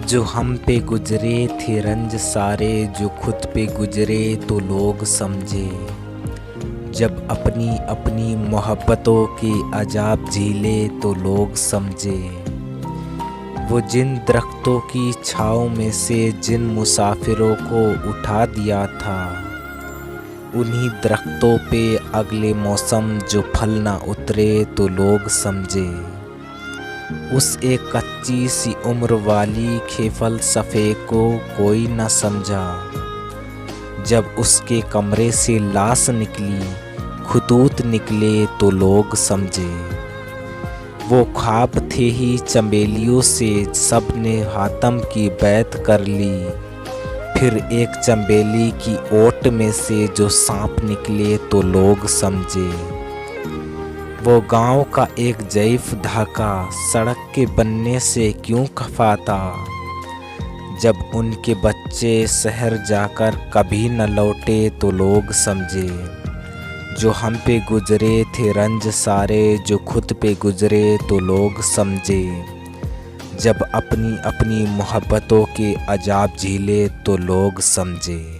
जो हम पे गुजरे थे रंज सारे, जो खुद पे गुजरे तो लोग समझे। जब अपनी अपनी मोहब्बतों के अजाब झीले तो लोग समझे। वो जिन दरख्तों की छाँव में से जिन मुसाफिरों को उठा दिया था, उन्हीं दरख्तों पे अगले मौसम जो फल ना उतरे तो लोग समझे। उस एक कच्ची सी उम्र वाली फ़लसफ़े को कोई न समझा। जब उसके कमरे से लाश निकली, खतूत निकले तो लोग समझे। वो ख्वाब थे ही चमेलियों से, सब ने हातम की बैत कर ली। फिर एक चंबेली की ओट में से जो सांप निकले तो लोग समझे। वो गांव का एक ज़ईफ़ ढाका सड़क के बनने से क्यों खफा था। जब उनके बच्चे शहर जाकर कभी न लौटे तो लोग समझे। जो हम पे गुजरे थे रंज सारे, जो खुद पे गुजरे तो लोग समझे। जब अपनी अपनी मोहब्बतों के अजाब झीले तो लोग समझे।